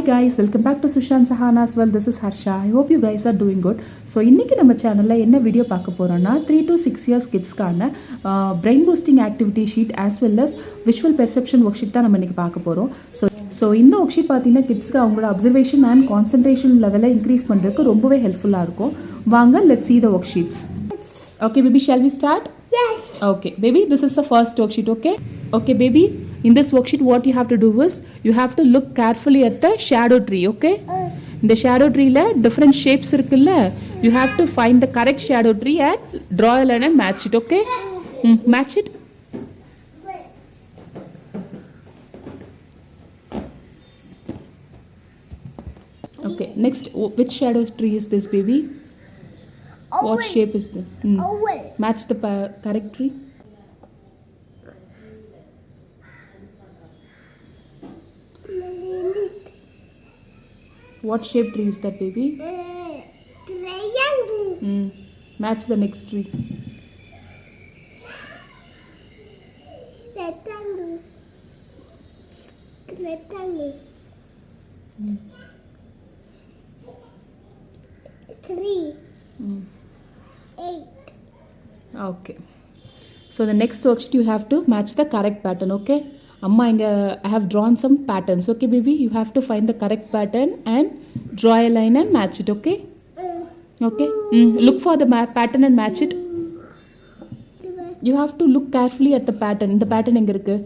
Hi guys, welcome back to sushantsahana as well. This is Harsha. I hope you guys are doing good. So இன்னைக்கு நம்ம சேனல்ல என்ன video பார்க்க போறோம்னா 3 to 6 years kidsக்கான brain boosting activity sheet as well as visual perception worksheet தான் நம்ம இன்னைக்கு பார்க்க போறோம். So இந்த worksheet பார்த்தீங்கன்னா கிட்ஸ்க்கு அவங்களோட observation and concentration level increase பண்றதுக்கு ரொம்பவே ஹெல்ப்ஃபுல்லா இருக்கும். வாங்க let's see the worksheets. Okay baby, shall we start? Yes. Okay baby, this is the first worksheet, okay? Okay baby, in this worksheet what you have to do is you have to look carefully at the shadow tree, okay? In the shadow tree la different shapes irukilla, you have to find the correct shadow tree and draw a line and match it, okay? Match it. Okay, next which shadow tree is this baby? Owl. What shape is the Owl. match the correct tree. What shape tree is that baby? Triangle. Match the next tree. Rectangle. Rectangle. 3. 8. Okay. So the next worksheet you have to match the correct pattern, okay? Amma inga I have drawn some patterns, okay baby? You have to find the correct pattern and draw a line and match it, okay? Okay. Look for the pattern and match it. You have to look carefully at the pattern. The pattern enga irukku?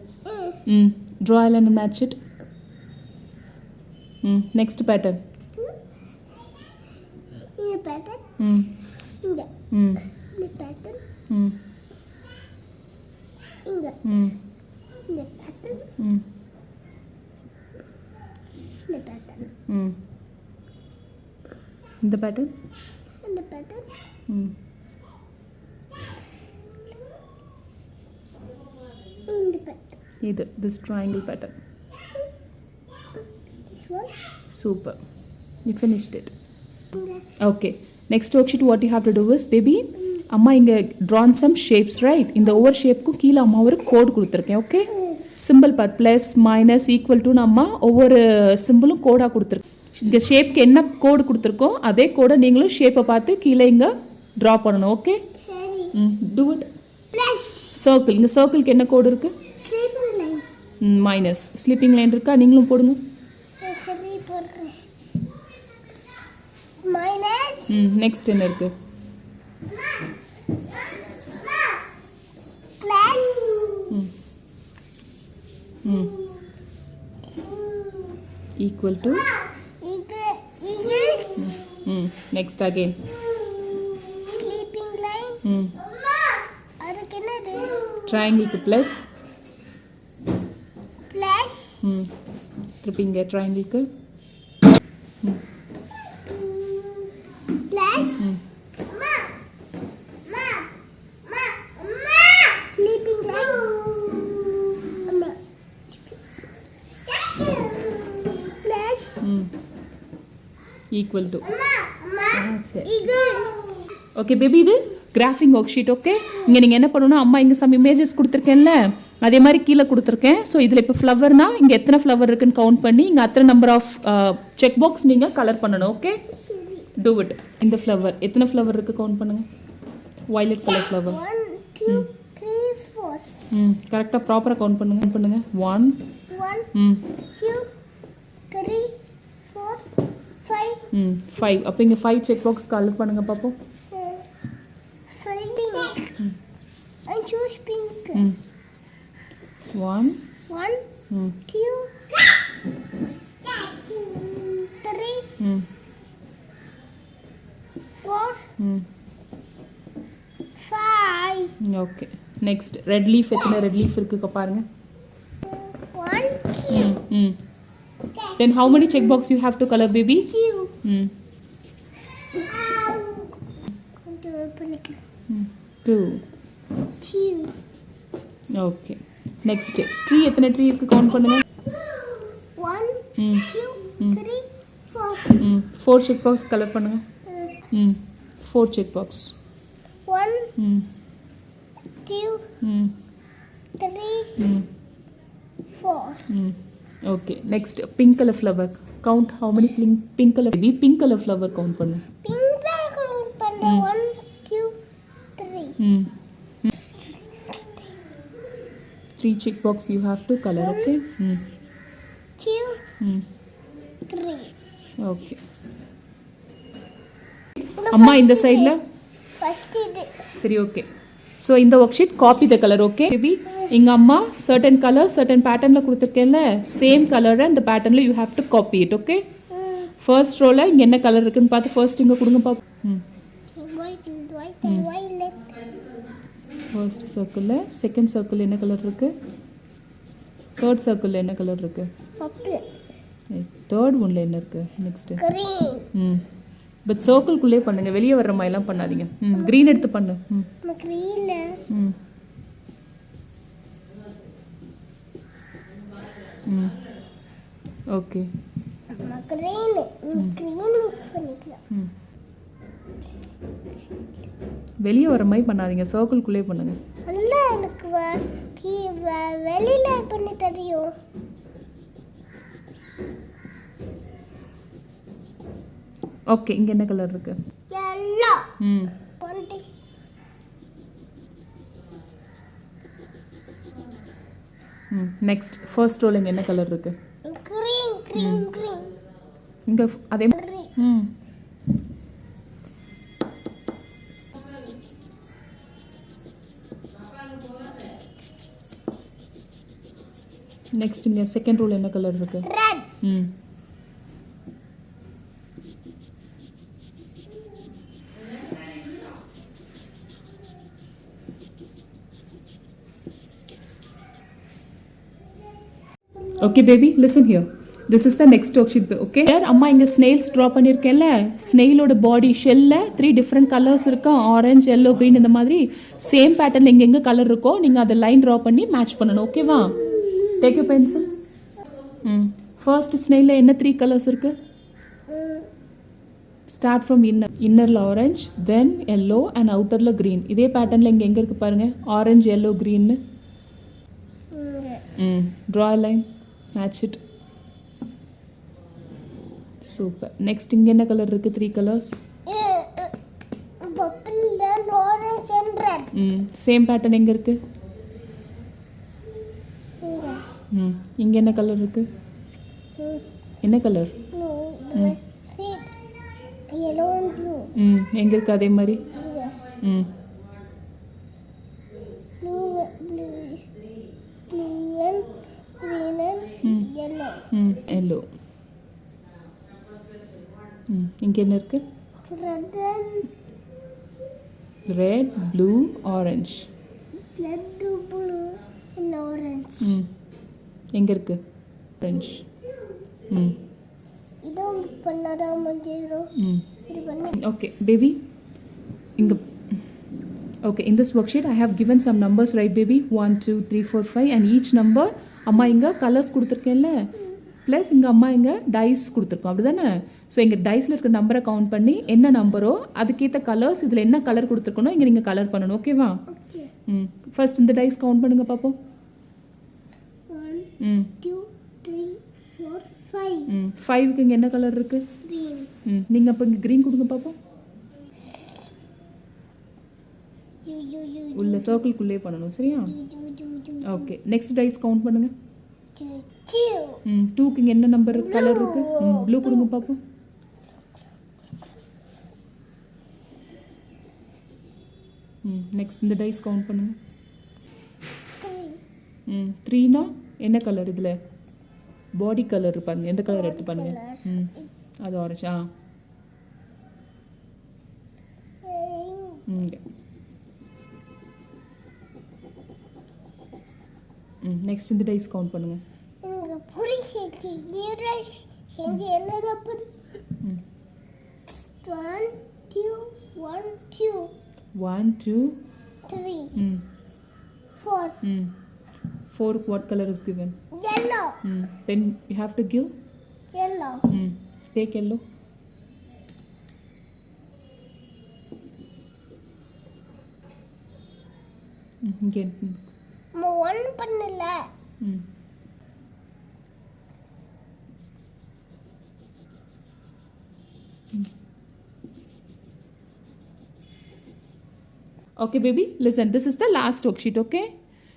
Draw a line and match it. Next pattern. In pattern. In the pattern. In the pattern. The pattern. The pattern. And the pattern. In the pattern. Either this triangle pattern. This one. Super. You finished it. The Okay. Next worksheet what you have to do is baby, அம்மா இங்கே drawn some shapes, right? இந்த ஒவ்வொரு ஷேப்புக்கும் கீழே அம்மா ஒரு கோடு கொடுத்துருக்கேன், okay? Symbol பார் ப்ளஸ் மைனஸ் ஈக்குவல் டுன்னு அம்மா ஒவ்வொரு சிம்பிளும் கோடாக கொடுத்துருக்கேன். இங்கே ஷேப்க்கு என்ன கோடு கொடுத்துருக்கோம் அதே கோடை நீங்களும் ஷேப்பை பார்த்து கீழே இங்கே ட்ரா பண்ணணும், okay? sari. Do it. Plus. Circle, இங்கே சர்க்கிளுக்கு என்ன கோடு இருக்குது? Sleeping line. Minus. Sleeping line இருக்கா? நீங்களும் போடுங்க. சரி போடுறேன். Minus. நெக்ஸ்ட் என்ன இருக்குது? Plus. Equal to. Eagles. Next again. Sleeping line. அதுக்கு என்னது? Triangle plus. Plus. திருப்பிங்க triangle. Plus. Sleeping line. Plus. Equal to. சரி. Eagles. ஓகே பேபி, இது கிராஃபிங் ஒர்க் ஷீட், ஓகே? இங்கே நீங்கள் என்ன பண்ணணும்னா அம்மா இங்கே சம் இமேஜஸ் கொடுத்துருக்கேன்ல அதே மாதிரி கீழே கொடுத்துருக்கேன். ஸோ இதில் இப்போ ஃப்ளவர்னா இங்கே எத்தனை ஃப்ளவர் இருக்குன்னு கவுண்ட் பண்ணி இங்கே அத்தனை நம்பர் ஆஃப் செக் பாக்ஸ் நீங்கள் கலர் பண்ணணும், ஓகே? Do it. இந்த ஃப்ளவர் எத்தனை ஃப்ளவர் இருக்குது கவுண்ட் பண்ணுங்கள். Violet colour flower. 1 2 3 4. கரெக்டாக ப்ராப்பராக கவுண்ட் பண்ணுங்க. 1 1 2 3 4 5. 5. அப்போ இங்கே 5 செக் பாக்ஸ் கலர் பண்ணுங்கள் பார்ப்போம். 5 pink. I choose pink. 1 1 2 3 4 5. Okay. Next red leaf. எத்தனை ரெட் லீஃப் இருக்குது பாருங்கள். 1 2 Then how many check box you have to color baby? 2. 2. 2. Okay. Next tree. எத்தனை ட்ரீ இருக்குது கவுண்ட் பண்ணுங்க. 1 2 3 4. 4 check box கலர் பண்ணுங்க. 4 check box. 1 2 3 4. Okay, next pink color flower. Count how many pink color baby pink color flower count பண்ணு. Pink count பண்ண 1 2 3. Hmm. 3 check box you have to color, okay? 2 3. Okay. அம்மா இந்த சைடுல first இது சரி okay so இந்த work sheet copy the colour okay baby இங்கே அம்மா சர்டன் கலர் சர்டன் பேட்டர்னில் கொடுத்துருக்கேன்ல சேம் கலரை இந்த பேட்டர்னில் you have to copy it okay first ரோவில் இங்கே என்ன கலர் இருக்குன்னு பார்த்து ஃபர்ஸ்ட் இங்கே கொடுங்க பார்ப்போம் white and violet. ஃபர்ஸ்ட் சர்க்கிளில் செகண்ட் சர்க்கிள் என்ன கலர் இருக்குது தேர்ட் சர்க்கிளில் என்ன கலர் இருக்குது purple தேர்ட் ஒன்ல என்ன இருக்குது நெக்ஸ்ட்டு green பட் சர்க்கிள்குள்ளே பண்ணுங்க வெளியே வர்ற மாதிரிலாம் பண்ணாதீங்க க்ரீன் எடுத்து பண்ணு green ஓகே green mix பண்ணிக்கலாம் வெளியே வர மாதிரி பண்ணாதீங்க சர்க்கிள்குள்ளே பண்ணுங்க அண்ணா எனக்கு வெளியில பண்ணி தெரியும் ஓகே இங்கே என்ன கலர் இருக்கு yellow நெக்ஸ்ட் ஃபர்ஸ்ட் ரோல இங்கே என்ன கலர் இருக்கு green இங்கே அதே நெக்ஸ்ட் இங்கே செகண்ட் ரோல என்ன கலர் இருக்கு red okay baby listen here this is the next worksheet okay அம்மா இங்கே ஸ்னெயில்ஸ் ட்ரா பண்ணியிருக்கேன்ல ஸ்னெயிலோட பாடி ஷெல்லில் 3 டிஃப்ரெண்ட் கலர்ஸ் இருக்கா ஆரஞ்சு எல்லோ க்ரீன் இந்த மாதிரி சேம் பேட்டர்னில் எங்கெங்கே கலர் இருக்கோ நீங்கள் அதை லைன் ட்ரா பண்ணி மேட்ச் பண்ணணும் ஓகேவா டேக் யூ பென்சில் ஃபர்ஸ்ட் ஸ்னெயிலில் என்ன 3 கலர்ஸ் இருக்குது ஸ்டார்ட் ஃப்ரம் இன்னரில் ஆரஞ்ச் தென் எல்லோ அண்ட் அவுட்டரில் க்ரீன் இதே பேட்டர்னில் இங்கே எங்கே இருக்குது பாருங்கள் ஆரஞ்சு எல்லோ க்ரீன்னு draw line match it super next இங்கே என்ன கலர் இருக்குது 3 colours purple and orange and red same pattern எங்கே இருக்குது இங்கே என்ன கலர் இருக்குது என்ன colour red yellow and blue எங்கே இருக்குது அதே மாதிரி blue and green and yellow yellow இங்கே என்ன இருக்குது red and red blue orange red blue and orange எங்கே இருக்குது ஆரஞ்ச் இதுவும் பண்ணாதான் மஞ்சள் இது பண்ணி okay baby inga okay in this worksheet I have given some numbers right baby 1 2 3 4 5 and each number amma inga colors kuduthirukkenla plus inga amma inga dice kuduthirkom appadana so inga dice la irukka number count panni enna number o aduketa colors idhula enna color kuduthirukano inga neenga color pananum okay va okay first இந்த dice count பண்ணுங்க பாப்போம் 1 2 3 4 5 5 க்கு இங்க என்ன colour இருக்கு green நீங்க அப்ப இங்க green கொடுங்க பாப்போம் உள்ள சர்க்கிள் குள்ளே பண்ணனும் சரியா ஓகே நெக்ஸ்ட் டைஸ் கவுண்ட் பண்ணுங்க 2 க்கு இங்க என்ன நம்பர் கலர் இருக்கு ப்ளூ கொடுங்க பாப்போம் நெக்ஸ்ட் இந்த டைஸ் கவுண்ட் பண்ணுங்க 3 னா என்ன கலர் இதுல பாடி கலர் பாருங்க எந்த கலர் எடுத்து பாருங்க அது ஆரஞ்சு நெக்ஸ்ட் இந்த டைஸ் கவுண்ட் பண்ணுங்க இங்க புரி செஞ்சி நியூரல் செஞ்சி என்னடா 1 2 1 2 1 2 3 4 4 what color is given yellow then you have to give yellow take yellow again 1 பண்ணல Okay, baby, listen. This is the last worksheet, okay?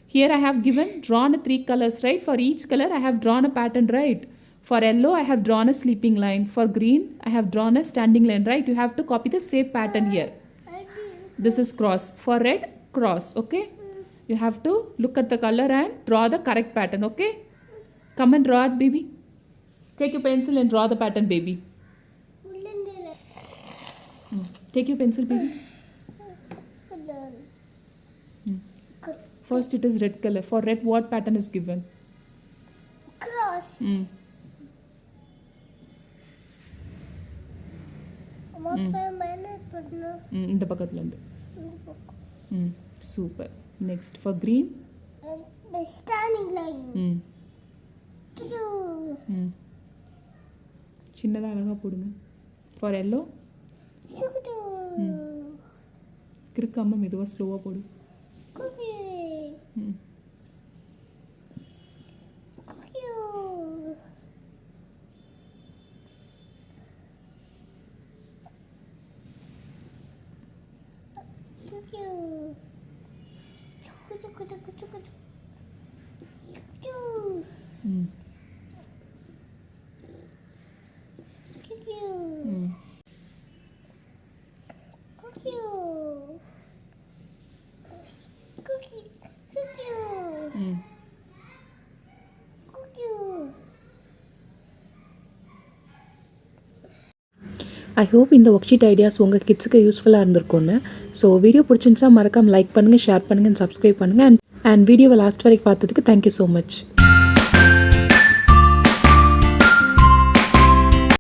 Here I have given, drawn 3 colors, right? For each color, I have drawn a pattern, right? For yellow, I have drawn a sleeping line. For green, I have drawn a standing line, right? You have to copy the same pattern here. I did. This is cross. For red, cross, okay? You have to look at the color and draw the correct pattern, okay? Come and draw it, baby. Take your pencil and draw the pattern, baby. Take your pencil, baby. First, it is red color. For red, what pattern is given? Cross. இந்த பக்கத்துல இருந்து super next for green standing line. சின்னதா அழகா போடுங்க for yellow கிறுக்காம மெதுவா ஸ்லோவா போடு I hope இந்த ஒர்க் ஷீட் ஐடியாஸ் உங்கள் கிட்ஸுக்கு யூஸ்ஃபுல்லாக இருந்திருக்கும்னு. ஸோ வீடியோ பிடிச்சிருந்துச்சா மறக்காமல் லைக் பண்ணுங்கள், ஷேர் பண்ணுங்கள், சப்ஸ்கிரைப் பண்ணுங்கள். அண்ட் வீடியோவை லாஸ்ட் வரைக்கும் பார்த்ததுக்கு தேங்க்யூ ஸோ மச்.